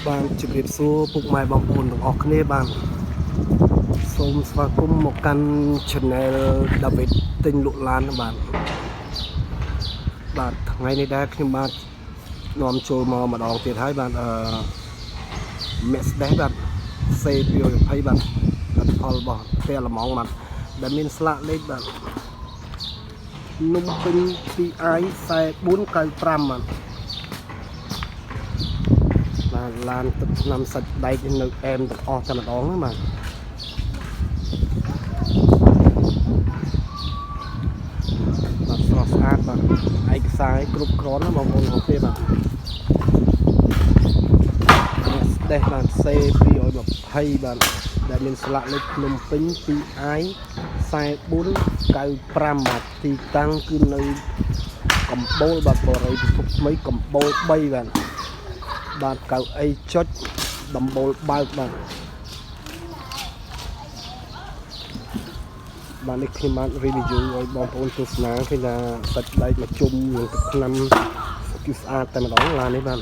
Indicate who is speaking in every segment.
Speaker 1: បានជម្រាបសួរពុកម៉ែបងប្អូនទាំងអស់គ្នាបានសូមស្វាគមន៍មកកាន់ Channel David ទិញលក់ឡានបាទថ្ងៃនេះដែរខ្ញុំបាទនាំចូលមកម្ដងទៀតហើយបាទ Mercedes បាទ C220 បាទផលរបស់ផ្ទះលំងបាទដែលមានស្លាកលេខបាទនំពេញ 2i 4495បាទឡានទឹកឆ្នាំសាច់ដែកនៅអែមទាំងអស់តែម្ដងហ្នឹងបាទស្រស់ស្អាតបាទឯកសារគ្រប់គ្រាន់ណាបងប្អូនទាំងអស់គ្នាបាទ Mercedes បាទ C220 បាទដែលមានស្លាកលេខភ្នំពេញ 2i 4495បាទទីតាំងគឺនៅកំបូលបាទបរិយាពិភពថ្មីកំបូល3បាទកៅអីចុចដំបូលបើកបាទនេះខ្ញុំបាន review ឲ្យបងប្អូនទស្សនាឃើញថាសាច់ដែកមកជុំនឹងទឹកថ្នាំគឺស្អាតតែម្ដងឡាននេះបា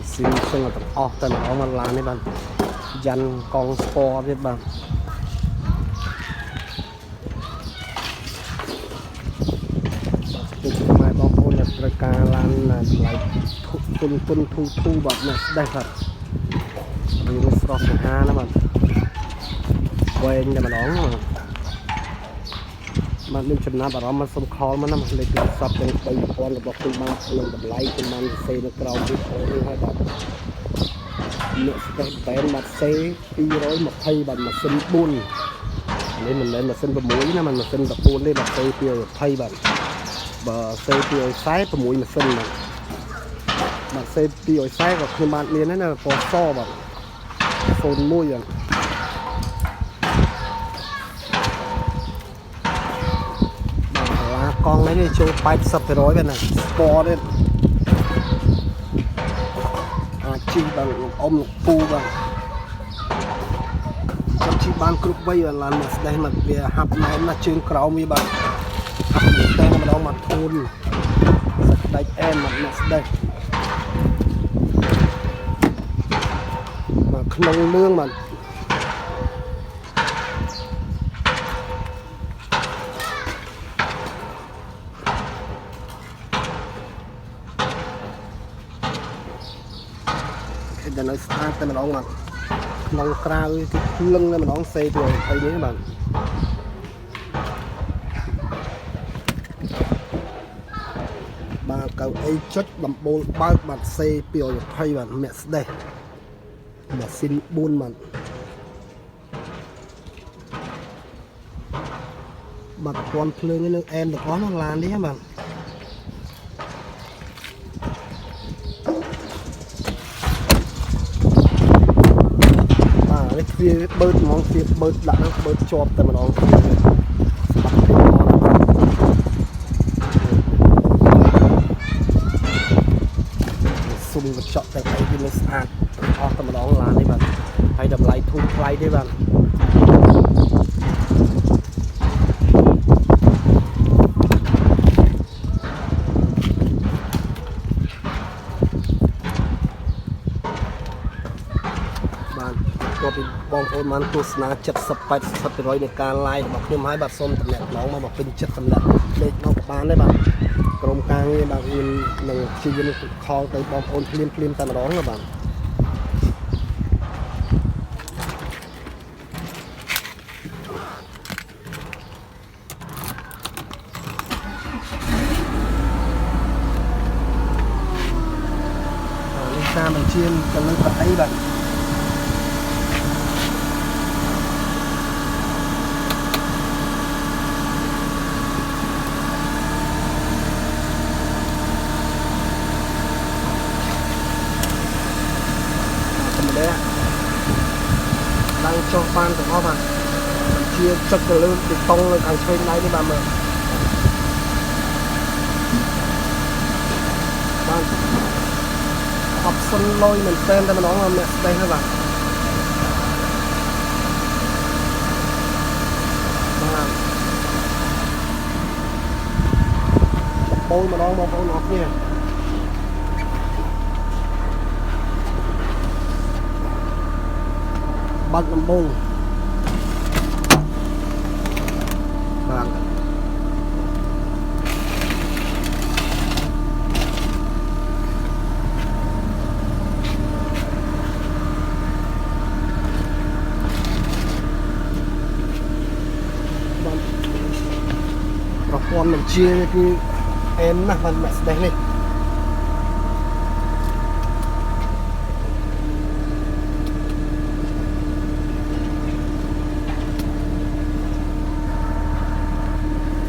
Speaker 1: ទស៊ីទាំងអស់តែម្ដងមកឡាននេះបាទយ៉ាន់កង់ស្ពតទៀតបាទពីខ្មែរបងប្អូនដែលត្រូវការឡានតម្លៃទុនធូរបាទនេះដែរបាទវាស្រស់ស្អាតណាបាទវែងតែម្ដងបាទមានចំណាប់អារម្មណ៍មកសុំខលមកណាលេខទូរស័ព្ទទាំង3000របស់ខ្ញុំបាទនឹងតម្លៃប្រហែលសរសេរនៅក្រោមវីដេអូនេះហើយបាទអ្នកស្ទេបែនបាទ C220 បាទម៉ាស៊ីន4នេះមិនមែនម៉ាស៊ីន6ណាមិនម៉ាស៊ីន14ទេបាទ C220 បាទបើ C240 6ម៉ាស៊ីនបាទ C240 ក៏ខ្ញុំបានមានដែរណាពណ៌សបាទ01បាទកង់នេះចូល 80% បាទណាស្ពតទេអាចជិះបានលោកអ៊ំលោកពូបាទគាត់ជិះបានគ្រប់វ័យបាទឡាន Mercedes មកវាហាប់ណែនណាជើងក្រោមវាបាទហាប់តែម្ដងមកធូនសាច់ដែកអែមមក Mercedes មកក្នុងលឿងបាទដែលនៅស្អាតតែម្ដងបាទក្នុងក្រៅគឺភ្លឹងតែម្ដង C220 នេះបាទកៅអីចុចដំបូលបើកបាទ C220 បាទ Mercedes ម៉ាស៊ីន4បាទបាទពណ៌ភ្លើងនេះនៅអែមទាំងអស់ក្នុងឡាននេះបាទវាបើកហ្មងវាបើកដាក់បើកជាប់តែម្ដងសុំកញ្ចក់តែអីវានៅស្អាតអស់តែម្ដងឡាននេះបាទហើយតម្លៃធូរថ្លៃទេបាទពីបងប្អូនបានទស្សនា 70-80% នៃការ live របស់ខ្ញុំហើយបាទសូមតំណែងមកពេញចិត្តសម្រាប់លេខមកបានដែរបាទក្រុមការងារបាទមាននឹងជាយន្តខលទៅបងប្អូនភ្លាមតែម្ដងណាបាទនេះការបញ្ជាទៅលើប្រអីបាទឡើងចុះបានទាំងអស់បាទជាចុចទៅលើបេតុងនៅខាងឆ្វេងដៃនេះបាទមើលបាទអបសុនលុយមែនតែម្ដងអ្នកស្ដេចហ្នឹងបាទបូលម្ដងបងប្អូនអរគ្នា ប បាក់ដំបូងបាទប្រព័ន្ធបញ្ជាគឺអែនណាស់បាន Mercedes នេះ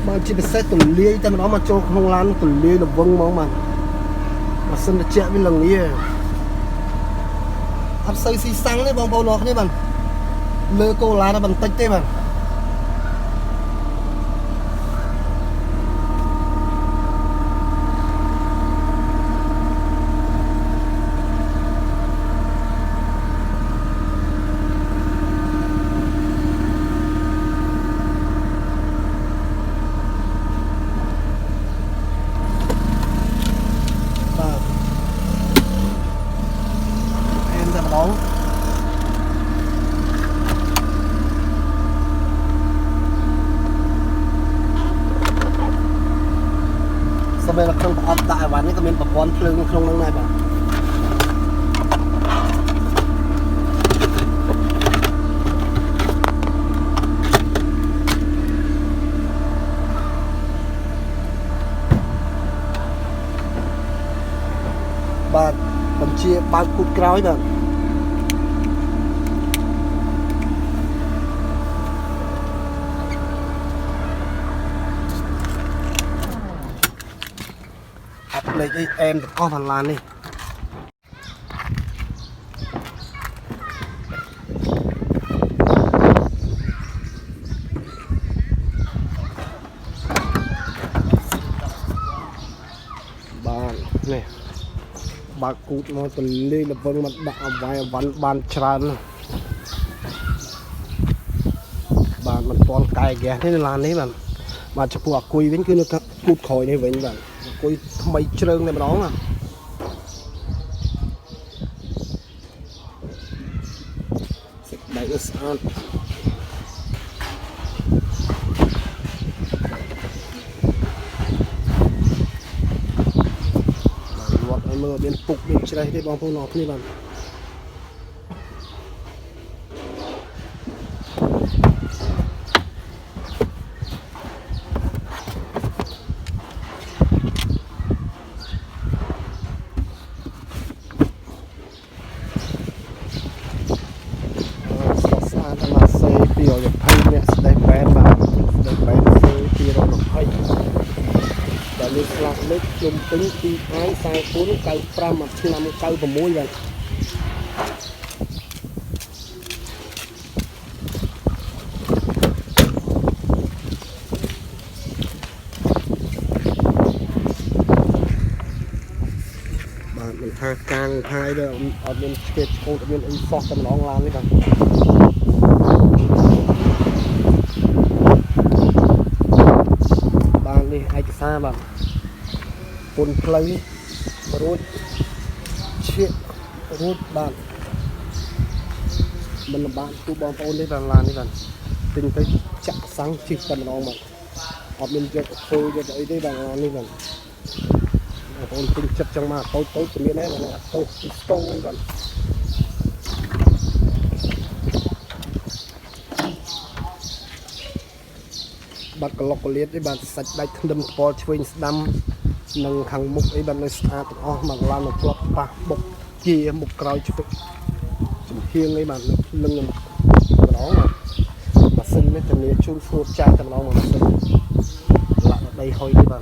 Speaker 1: បើជាពិសេសទលាយតែម្ដងមកចូលក្នុងឡានទលាយលវឹងហ្មងបាទបើសិនតែជាក់វាលងាអត់សូវស៊ីសាំងទេបងប្អូនអរគ្នាបាទលើកូឡានបន្តិចទេបាទសម្រាប់ក្នុងប្រអប់ដាក់អីវ៉ាន់នេះក៏មានប្រព័ន្ធភ្លើងក្នុងហ្នឹងដែរបាទបាទបញ្ជាបើកគូតក្រោយបាទលេខអីអែមទាំងអស់បានឡាននេះបាទនេះបើកគូតមកទលេលវឹងមកដាក់អវាយអវ៉ាន់បានច្រើនបាទមិនទាន់កែហ្គាសទេឡាននេះបាទចំពោះអាគុយវិញគឺនៅគូតក្រោយនេះវិញបាទគុយថ្មីជ្រើងតែម្ដងណាសេចក្ដីស្អាតបាទវត្តឲ្យមើលមានពុកមានច្រេះទេបងប្អូនអរគ្នាបាទលើស្លាកលេខជុំពេញទីអាយ44 95 ឆ្នាំ96បាទបាទមិនថាកាងថាយទេអត់មានឆ្កេតឆ្កូតអត់មានអីសោះតែម្ដងឡាននេះបាទបាទនេះឯកសារបាទពុនផ្លូវរួចឈៀករួចបាទមិនលំបាកទូបងប្អូនទេបាទឡាននេះបាទទិញទៅចាក់សាំងជិះតែម្ដងបាទអត់មានយកធ្វើយកអីទេបាទឡាននេះបាទបងប្អូនទិញចិត្តចឹងមកតូចតូចក៏មានដែរបាទតូចស្ទងបាទបាត់ក្លុកកលៀតទេបាទសាច់ដាច់ធ្នឹមស្ពណ៌ឆ្វេងស្ដាំនិងខាងមុខអីបាទនៅស្អាតទាំងអស់មកឡានមកផ្លត់ប៉ះបុកជាមុខក្រោយឆ្វេងចំហៀងអីបាទនឹងម្ដងម៉ាស៊ីននេះជំនាញជូនស្រួលចាស់តែម្ដងម៉ាស៊ីនលាក់ដីហុយទេបាទ